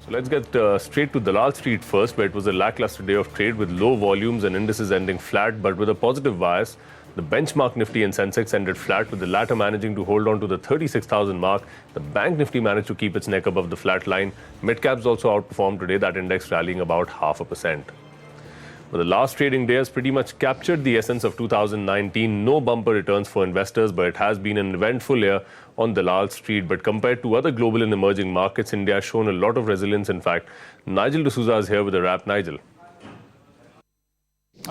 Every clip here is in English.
So let's get straight to Dalal Street first, where it was a lackluster day of trade with low volumes and indices ending flat, but with a positive bias. The benchmark Nifty and Sensex ended flat, with the latter managing to hold on to the 36,000 mark. The Bank Nifty managed to keep its neck above the flat line. Mid-caps also outperformed today, that index rallying about 0.5%. But the last trading day has pretty much captured the essence of 2019. No bumper returns for investors, but it has been an eventful year on Dalal Street. But compared to other global and emerging markets, India has shown a lot of resilience. In fact, Nigel D'Souza is here with a wrap. Nigel.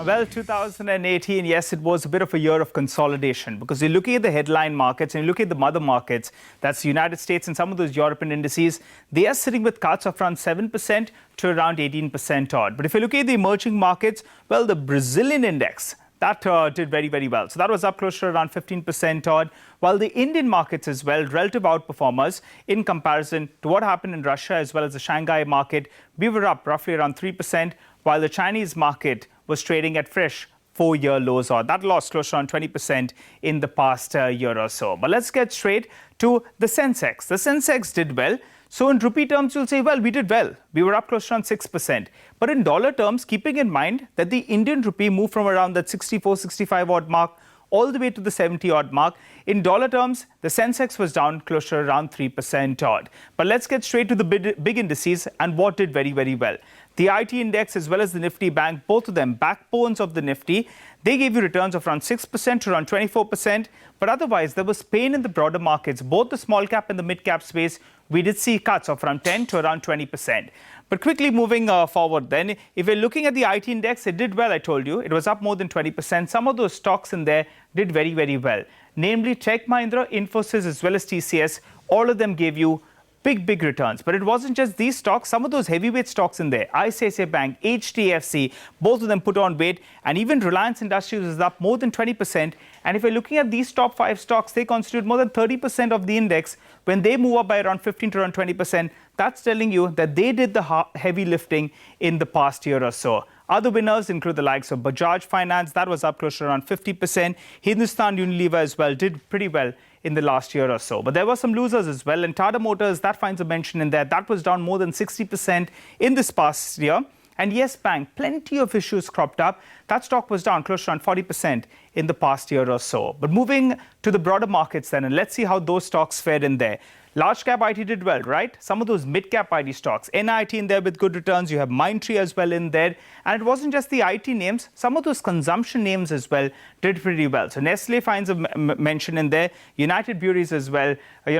Well, 2018, yes, it was a bit of a year of consolidation, because you're looking at the headline markets and you look at the mother markets, that's the United States and some of those European indices, they are sitting with cuts of around 7% to around 18% odd. But if you look at the emerging markets, well, the Brazilian index, that did very, very well. So that was up close to around 15% odd, while the Indian markets as well, relative outperformers in comparison to what happened in Russia as well as the Shanghai market, we were up roughly around 3%, while the Chinese market was trading at fresh 4-year lows, or that lost close to around 20% in the past year or so. But let's get straight to the Sensex. The Sensex did well. So in rupee terms, you'll say, well, we did well. We were up close to around 6%. But in dollar terms, keeping in mind that the Indian rupee moved from around that 64, 65 odd mark all the way to the 70 odd mark. In dollar terms, the Sensex was down close to around 3% odd. But let's get straight to the big indices and what did very, very well. The IT index as well as the Nifty Bank, both of them backbones of the Nifty, they gave you returns of around 6% to around 24%. But otherwise, there was pain in the broader markets, both the small cap and the mid cap space. We did see cuts of around 10 to around 20%. But quickly moving forward then, if you're looking at the IT index, it did well, I told you. It was up more than 20%. Some of those stocks in there did very, very well. Namely, Tech Mahindra, Infosys as well as TCS, all of them gave you big returns. But it wasn't just these stocks. Some of those heavyweight stocks in there, ICICI Bank, HDFC, both of them put on weight. And even Reliance Industries is up more than 20%. And if you're looking at these top 5 stocks, they constitute more than 30% of the index. When they move up by around 15 to around 20%, that's telling you that they did the heavy lifting in the past year or so. Other winners include the likes of Bajaj Finance, that was up close to around 50%. Hindustan Unilever as well did pretty well in the last year or so. But there were some losers as well. And Tata Motors, that finds a mention in there. That was down more than 60% in this past year. And Yes Bank, plenty of issues cropped up. That stock was down close to around 40% in the past year or so. But moving to the broader markets then, and let's see how those stocks fared in there. Large cap IT did well, right? Some of those mid cap IT stocks, NIT in there with good returns. You have Mindtree as well in there. And it wasn't just the IT names. Some of those consumption names as well did pretty well. So Nestle finds a mention in there. United Breweries as well,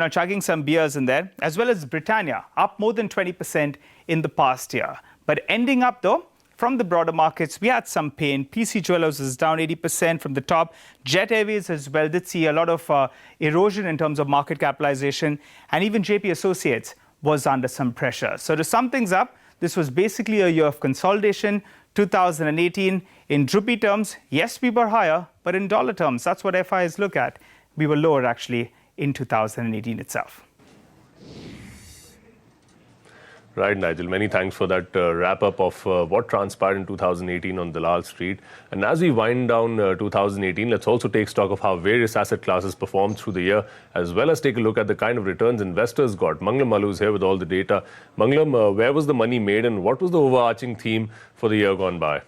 chugging some beers in there. As well as Britannia, up more than 20% in the past year. But ending up though, from the broader markets, we had some pain. PC Jewelers is down 80% from the top. Jet Airways as well did see a lot of erosion in terms of market capitalization. And even JP Associates was under some pressure. So to sum things up, this was basically a year of consolidation. 2018, in rupee terms, yes, we were higher. But in dollar terms, that's what FIs look at. We were lower actually in 2018 itself. Right, Nigel. Many thanks for that wrap-up of what transpired in 2018 on Dalal Street. And as we wind down 2018, let's also take stock of how various asset classes performed through the year, as well as take a look at the kind of returns investors got. Mangalam Maloo is here with all the data. Mangalam, where was the money made and what was the overarching theme for the year gone by?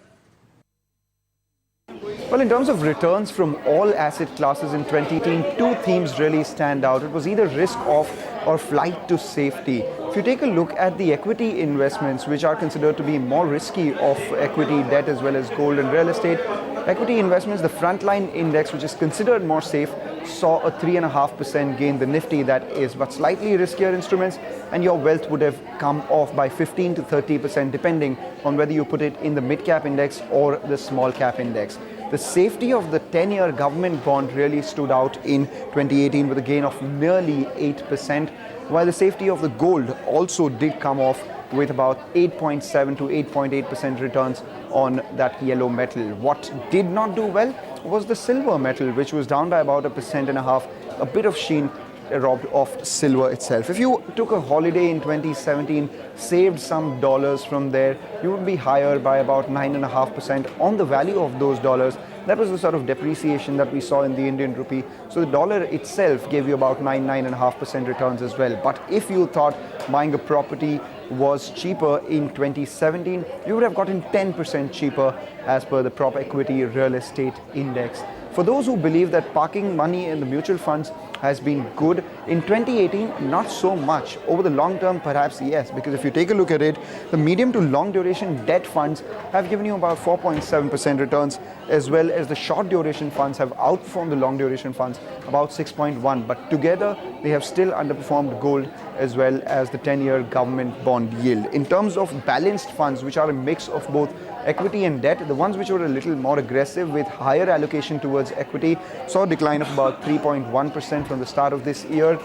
Well, in terms of returns from all asset classes in 2018, 2 themes really stand out. It was either risk off or flight to safety. If you take a look at the equity investments, which are considered to be more risky of equity, debt, as well as gold and real estate, equity investments, the frontline index, which is considered more safe, saw a 3.5% gain. The Nifty, that is, but slightly riskier instruments, and your wealth would have come off by 15 to 30%, depending on whether you put it in the mid-cap index or the small-cap index. The safety of the 10-year government bond really stood out in 2018 with a gain of nearly 8%, while the safety of the gold also did come off with about 8.7 to 8.8% returns on that yellow metal. What did not do well was the silver metal, which was down by about 1.5%, a bit of sheen robbed of silver itself. If you took a holiday in 2017, saved some dollars from there, you would be higher by about 9.5% on the value of those dollars. That was the sort of depreciation that we saw in the Indian rupee. So the dollar itself gave you about 9.5% returns as well. But if you thought buying a property was cheaper in 2017, you would have gotten 10% cheaper as per the Prop Equity Real Estate Index. For those who believe that parking money in the mutual funds has been good, in 2018, not so much. Over the long term, perhaps yes, because if you take a look at it, the medium to long duration debt funds have given you about 4.7% returns, as well as the short duration funds have outperformed the long duration funds about 6.1%. But together, they have still underperformed gold as well as the 10-year government bond yield. In terms of balanced funds, which are a mix of both equity and debt, the ones which were a little more aggressive with higher allocation towards equity saw a decline of about 3.1% from the start of this year.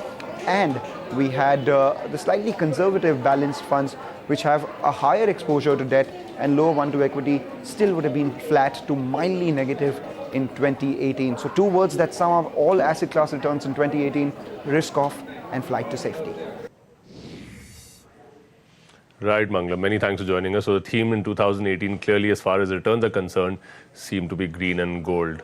And we had the slightly conservative balanced funds which have a higher exposure to debt and lower one to equity still would have been flat to mildly negative in 2018. So two words that sum up all asset class returns in 2018: risk off and flight to safety. Right, Mangla. Many thanks for joining us. So the theme in 2018, clearly as far as returns are concerned, seem to be green and gold.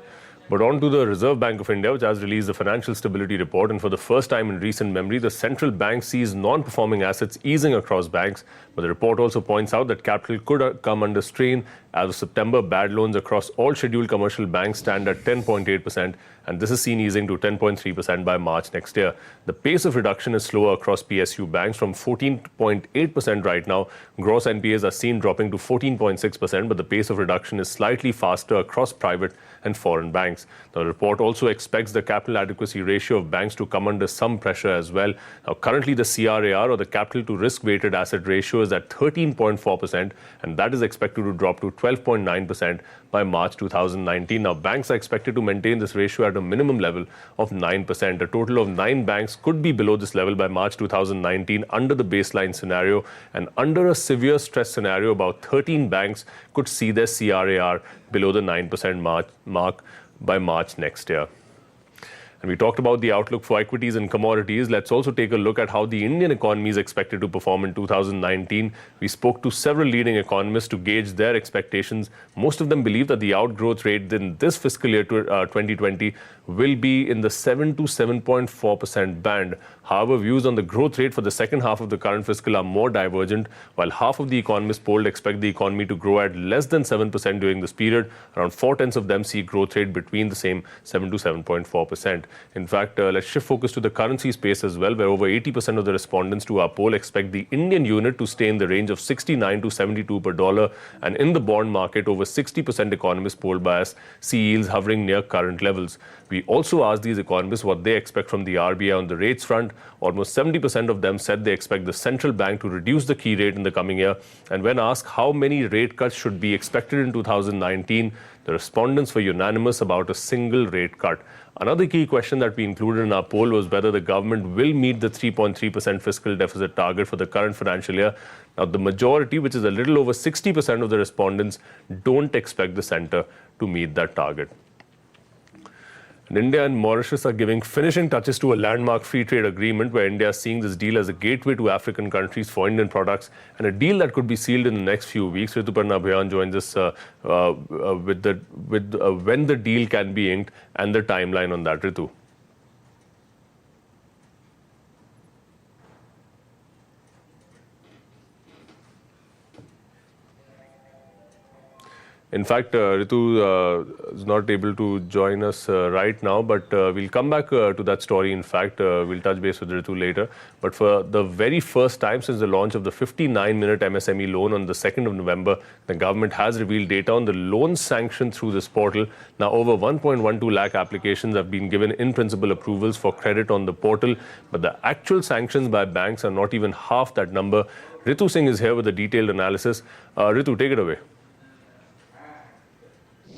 But on to the Reserve Bank of India, which has released the Financial Stability Report. And for the first time in recent memory, the central bank sees non-performing assets easing across banks. But the report also points out that capital could come under strain. As of September, bad loans across all scheduled commercial banks stand at 10.8%, and this is seen easing to 10.3% by March next year. The pace of reduction is slower across PSU banks from 14.8% right now. Gross NPAs are seen dropping to 14.6%, but the pace of reduction is slightly faster across private and foreign banks. The report also expects the capital adequacy ratio of banks to come under some pressure as well. Now, currently the CRAR, or the capital to risk weighted asset ratio, is at 13.4%, and that is expected to drop to 12.9% by March 2019. Now, banks are expected to maintain this ratio at a minimum level of 9%. A total of 9 banks could be below this level by March 2019 under the baseline scenario, and under a severe stress scenario, about 13 banks could see their CRAR below the 9% mark by March next year. And we talked about the outlook for equities and commodities. Let's also take a look at how the Indian economy is expected to perform in 2019. We spoke to several leading economists to gauge their expectations. Most of them believe that the outgrowth rate in this fiscal year 2020 will be in the 7 to 7.4% band. However, views on the growth rate for the second half of the current fiscal are more divergent. While half of the economists polled expect the economy to grow at less than 7% during this period, around 4/10 of them see growth rate between the same 7 to 7.4%. In fact, let's shift focus to the currency space as well, where over 80% of the respondents to our poll expect the Indian unit to stay in the range of 69 to 72 per dollar. And in the bond market, over 60% economists polled by us see yields hovering near current levels. We also asked these economists what they expect from the RBI on the rates front. Almost 70% of them said they expect the central bank to reduce the key rate in the coming year. And when asked how many rate cuts should be expected in 2019, the respondents were unanimous about a single rate cut. Another key question that we included in our poll was whether the government will meet the 3.3% fiscal deficit target for the current financial year. Now, the majority, which is a little over 60% of the respondents, don't expect the centre to meet that target. And India and Mauritius are giving finishing touches to a landmark free trade agreement where India is seeing this deal as a gateway to African countries for Indian products, and a deal that could be sealed in the next few weeks. Rituparna Abhiyan joins us with when the deal can be inked and the timeline on that. Ritu. In fact, Ritu is not able to join us right now, but we'll come back to that story. In fact, we'll touch base with Ritu later. But for the very first time since the launch of the 59-minute MSME loan on the 2nd of November, the government has revealed data on the loans sanctioned through this portal. Now, over 1.12 lakh applications have been given in-principle approvals for credit on the portal, but the actual sanctions by banks are not even half that number. Ritu Singh is here with a detailed analysis. Ritu, take it away.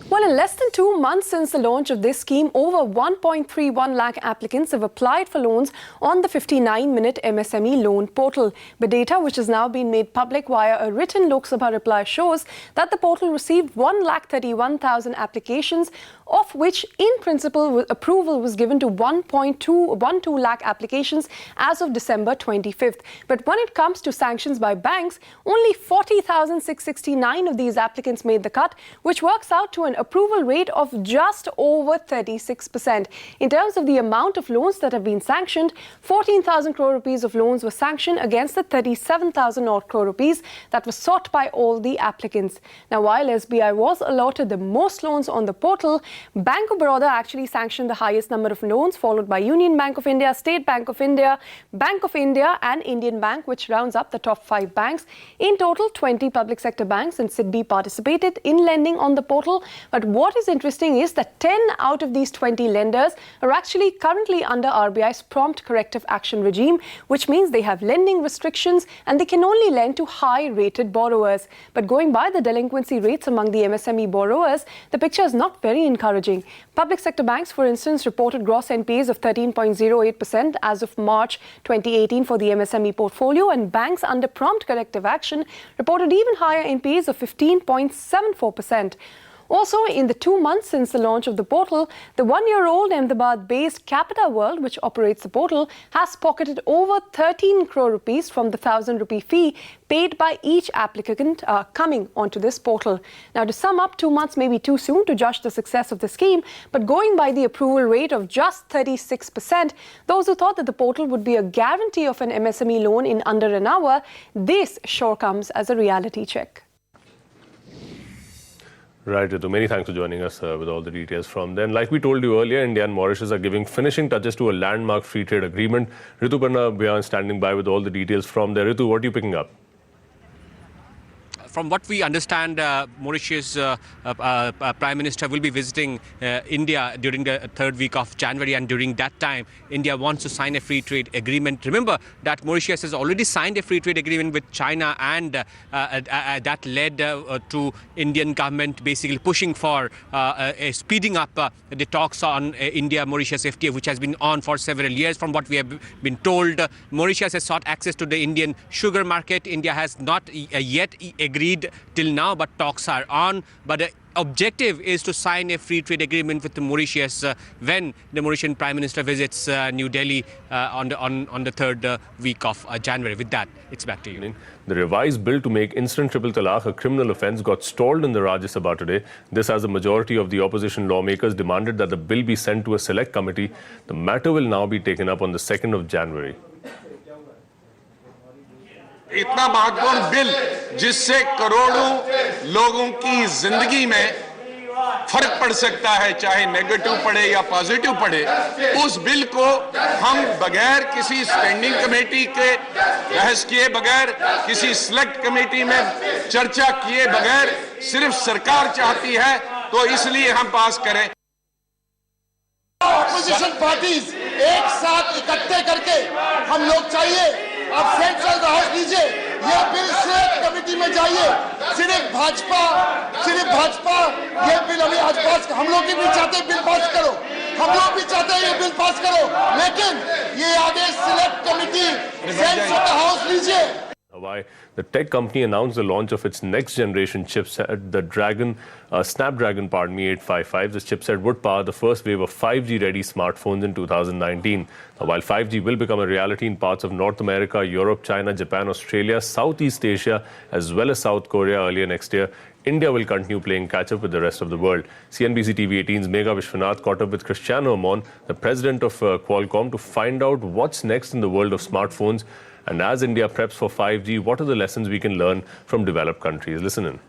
Well, in less than 2 months since the launch of this scheme, over 1.31 lakh applicants have applied for loans on the 59-minute MSME loan portal. The data, which has now been made public via a written Lok Sabha reply, shows that the portal received 1,31,000 applications, of which in principle approval was given to 1.12 lakh applications as of December 25th. But when it comes to sanctions by banks, only 40,669 of these applicants made the cut, which works out to an approval rate of just over 36%. In terms of the amount of loans that have been sanctioned, 14,000 crore rupees of loans were sanctioned against the 37,000 odd crore rupees that were sought by all the applicants. Now, while SBI was allotted the most loans on the portal, Bank of Baroda actually sanctioned the highest number of loans, followed by Union Bank of India, State Bank of India, Bank of India and Indian Bank, which rounds up the top 5 banks. In total, 20 public sector banks and SIDBI participated in lending on the portal. But what is interesting is that 10 out of these 20 lenders are actually currently under RBI's prompt corrective action regime, which means they have lending restrictions and they can only lend to high-rated borrowers. But going by the delinquency rates among the MSME borrowers, the picture is not very encouraging. Public sector banks, for instance, reported gross NPAs of 13.08% as of March 2018 for the MSME portfolio, and banks under prompt corrective action reported even higher NPAs of 15.74%. Also, in the 2 months since the launch of the portal, the 1-year-old Ahmedabad-based Capita World, which operates the portal, has pocketed over 13 crore rupees from the 1,000 rupee fee paid by each applicant coming onto this portal. Now, to sum up, 2 months may be too soon to judge the success of the scheme, but going by the approval rate of just 36%, those who thought that the portal would be a guarantee of an MSME loan in under an hour, this sure comes as a reality check. Right, Ritu. Many thanks for joining us with all the details from then. Like we told you earlier, India and Mauritius are giving finishing touches to a landmark free trade agreement. Ritu Parna standing by with all the details from there. Ritu, what are you picking up? From what we understand, Mauritius Prime Minister will be visiting India during the 3rd week of January, and during that time, India wants to sign a free trade agreement. Remember that Mauritius has already signed a free trade agreement with China, and that led to Indian government basically pushing for speeding up the talks on India-Mauritius FTA, which has been on for several years. From what we have been told, Mauritius has sought access to the Indian sugar market. India has not yet agreed till now, but talks are on. But the objective is to sign a free trade agreement with Mauritius when the Mauritian Prime Minister visits New Delhi on the 3rd week of January. With that, it's back to you. The revised bill to make instant triple talaq a criminal offence got stalled in the Rajya Sabha today. This as a majority of the opposition lawmakers demanded that the bill be sent to a select committee. The matter will now be taken up on the 2nd of January. इतना महत्वपूर्ण bill जिससे करोड़ों लोगों की जिंदगी में फर्क पड़ सकता है, चाहे नेगेटिव पड़े या पॉजिटिव पड़े, उस बिल को हम बगैर किसी स्टैंडिंग कमेटी के बहस किए बगैर, किसी सिलेक्ट कमेटी में चर्चा किए बगैर, सिर्फ सरकार चाहती है तो इसलिए हम पास करें। ऑपोजिशन पार्टीज एक साथ इकट्ठे करके हम लोग चाहिए, अब सेंट्रल हाउस लीजिए, ये बिल सिर्फ कमेटी में जाइए, सिर्फ भाजपा ये बिल अभी आज पास, हम लोग भी चाहते हैं बिल पास करो, हम लोग भी चाहते हैं ये बिल पास करो, लेकिन ये आगे सिलेक्ट कमेटी सेंट्रल हाउस लीजिए। Why the tech company announced the launch of its next generation chipset, the Snapdragon 855. This chipset would power the first wave of 5G ready smartphones in 2019. Now, while 5G will become a reality in parts of North America, Europe, China, Japan, Australia, Southeast Asia, as well as South Korea earlier next year, India will continue playing catch-up with the rest of the world. CNBC TV 18's Megha Vishwanath caught up with Cristiano Amon, the president of Qualcomm, to find out what's next in the world of smartphones. And as India preps for 5G, what are the lessons we can learn from developed countries? Listen in.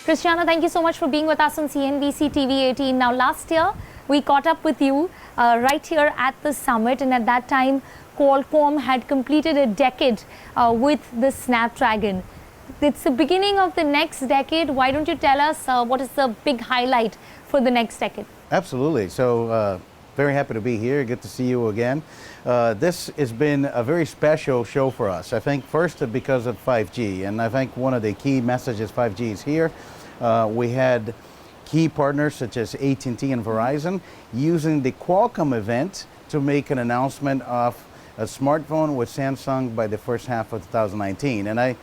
Cristiano, thank you so much for being with us on CNBC TV 18. Now, last year, we caught up with you right here at the summit, and at that time, Qualcomm had completed a decade with the Snapdragon. It's the beginning of the next decade. Why don't you tell us what is the big highlight for the next decade? Absolutely. So very happy to be here. Good to see you again. This has been a very special show for us. I think first because of 5G, and I think one of the key messages 5G is here. We had key partners such as AT&T and Verizon using the Qualcomm event to make an announcement of a smartphone with Samsung by the first half of 2019. And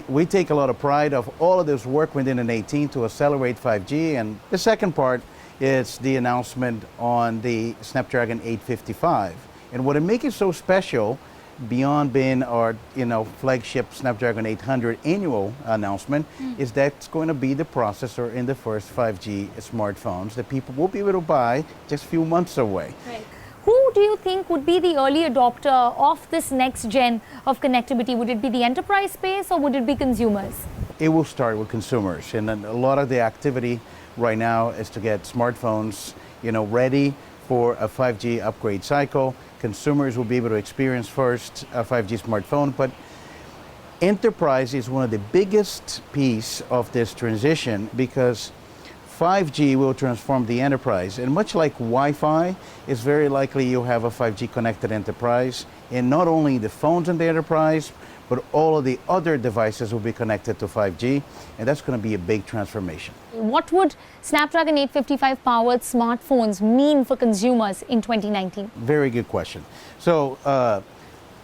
we take a lot of pride of all of this work within an 18 to accelerate 5G. And the second part is the announcement on the Snapdragon 855. And what it makes it so special beyond being our flagship Snapdragon 800 annual announcement, is that's going to be the processor in the first 5G smartphones that people will be able to buy just a few months away. Right. Who do you think would be the early adopter of this next gen of connectivity? Would it be the enterprise space or would it be consumers? It will start with consumers, and then a lot of the activity right now is to get smartphones, ready for a 5G upgrade cycle. Consumers will be able to experience first a 5G smartphone, but enterprise is one of the biggest piece of this transition because 5G will transform the enterprise, and much like Wi-Fi, it's very likely you'll have a 5G connected enterprise, and not only the phones in the enterprise, but all of the other devices will be connected to 5G, and that's going to be a big transformation. What would Snapdragon 855 powered smartphones mean for consumers in 2019? Very good question. So,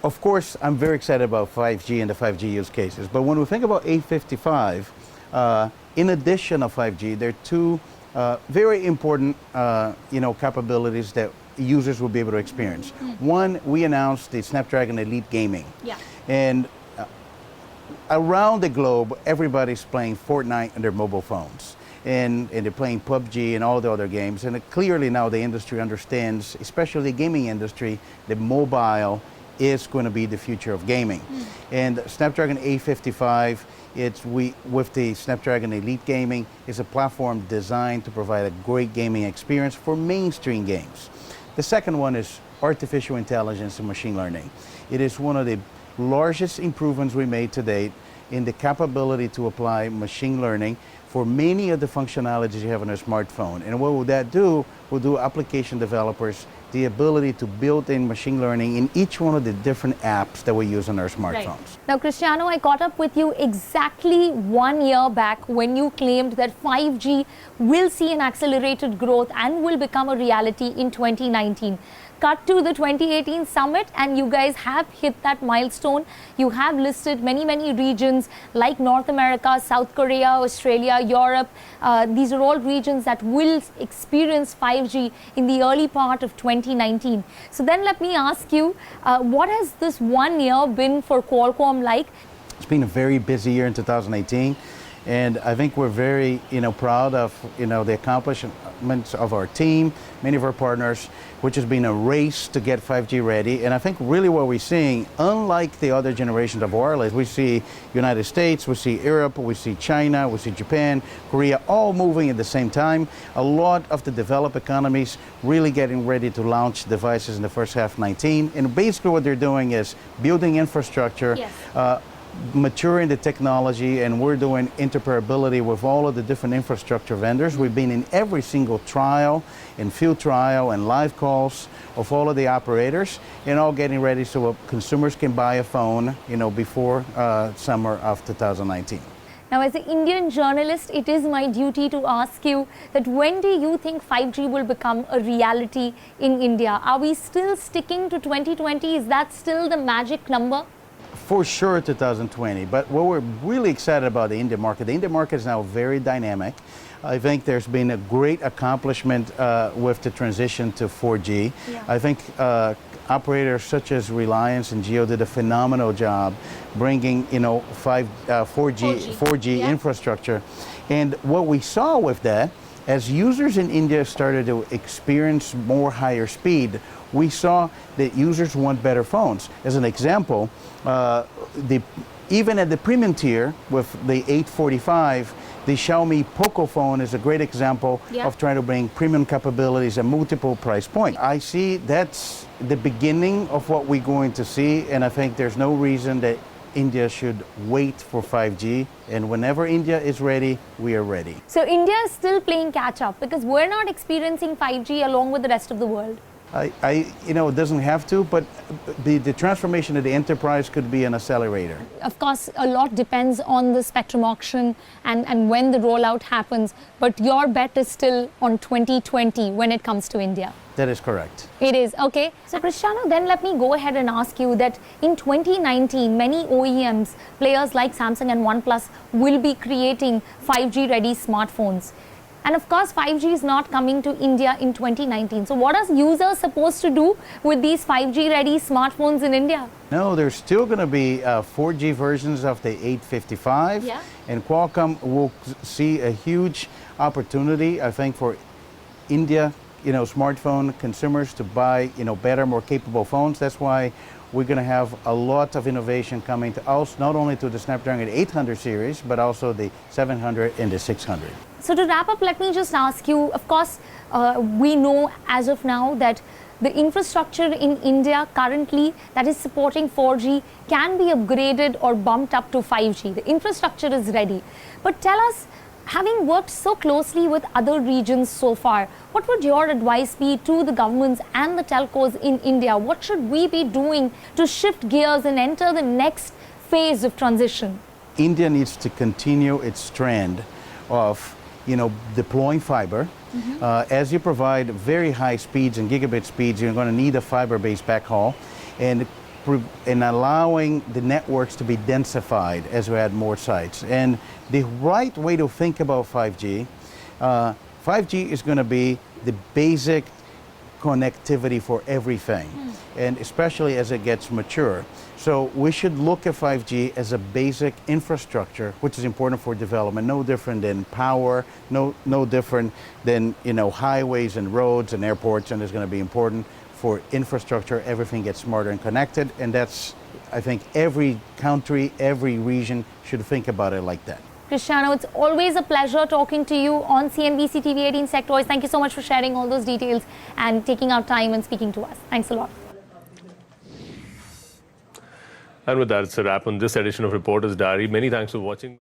of course, I'm very excited about 5G and the 5G use cases, but when we think about 855, in addition to 5G, there are two very important capabilities that users will be able to experience. One, we announced the Snapdragon Elite Gaming. Yeah. And around the globe, everybody's playing Fortnite on their mobile phones. And they're playing PUBG and all the other games. And clearly now the industry understands, especially the gaming industry, that mobile is going to be the future of gaming. And Snapdragon 855, with the Snapdragon Elite Gaming, is a platform designed to provide a great gaming experience for mainstream games. The second one is artificial intelligence and machine learning. It is one of the largest improvements we made to date in the capability to apply machine learning for many of the functionalities you have on a smartphone. And what will that do? Will do application developers the ability to build in machine learning in each one of the different apps that we use on our smartphones. Right. Now, Cristiano, I caught up with you exactly 1 year back when you claimed that 5G will see an accelerated growth and will become a reality in 2019. Cut to the 2018 summit and you guys have hit that milestone. You have listed many regions like North America, South Korea, Australia, Europe. These are all regions that will experience 5G in the early part of 2019. So then let me ask you, what has this 1 year been for Qualcomm like? It's been a very busy year in 2018. And I think we're very, proud of, the accomplishments of our team, many of our partners, which has been a race to get 5G ready. And I think really what we're seeing, unlike the other generations of wireless, we see United States, we see Europe, we see China, we see Japan, Korea, all moving at the same time. A lot of the developed economies really getting ready to launch devices in the first half of 19. And basically what they're doing is building infrastructure, yes. Maturing the technology, and we're doing interoperability with all of the different infrastructure vendors. We've been in every single trial, and field trial, and live calls of all of the operators, and all getting ready so consumers can buy a phone, before summer of 2019. Now, as an Indian journalist, it is my duty to ask you that when do you think 5G will become a reality in India? Are we still sticking to 2020? Is that still the magic number? For sure 2020, but what we're really excited about the India market is now very dynamic. I think there's been a great accomplishment with the transition to 4G. Yeah. I think operators such as Reliance and Jio did a phenomenal job bringing 4G yeah. infrastructure. And what we saw with that, as users in India started to experience more higher speed, we saw that users want better phones. As an example, even at the premium tier with the 845, the Xiaomi Poco phone is a great example yeah. of trying to bring premium capabilities at multiple price points. I see that's the beginning of what we're going to see, and I think there's no reason that India should wait for 5G, and whenever India is ready, we are ready. So India is still playing catch up because we're not experiencing 5G along with the rest of the world. It doesn't have to, but the transformation of the enterprise could be an accelerator. Of course, a lot depends on the spectrum auction and when the rollout happens, but your bet is still on 2020 when it comes to India. That is correct. It is. Okay. So, Cristiano, then let me go ahead and ask you that in 2019, many OEMs, players like Samsung and OnePlus, will be creating 5G-ready smartphones. And of course, 5G is not coming to India in 2019. So what are users supposed to do with these 5G-ready smartphones in India? No, there's still going to be 4G versions of the 855. Yeah. And Qualcomm will see a huge opportunity, I think, for India, smartphone consumers to buy, better, more capable phones. That's why we're going to have a lot of innovation coming to us, not only to the Snapdragon 800 series, but also the 700 and the 600. So to wrap up, let me just ask you, of course, we know as of now that the infrastructure in India currently that is supporting 4G can be upgraded or bumped up to 5G. The infrastructure is ready. But tell us, having worked so closely with other regions so far, what would your advice be to the governments and the telcos in India? What should we be doing to shift gears and enter the next phase of transition? India needs to continue its trend of deploying fiber. As you provide very high speeds and gigabit speeds, you're going to need a fiber-based backhaul, and allowing the networks to be densified as we add more sites. And the right way to think about 5G, 5G is going to be the basic connectivity for everything, and especially as it gets mature. So we should look at 5G as a basic infrastructure, which is important for development, no different than power, no different than highways and roads and airports, and it's going to be important for infrastructure. Everything gets smarter and connected, and that's, I think, every country, every region should think about it like that. Cristiano, it's always a pleasure talking to you on CNBC TV 18 Sectors. Thank you so much for sharing all those details and taking out time and speaking to us. Thanks a lot. And with that, it's a wrap on this edition of Reporter's Diary. Many thanks for watching.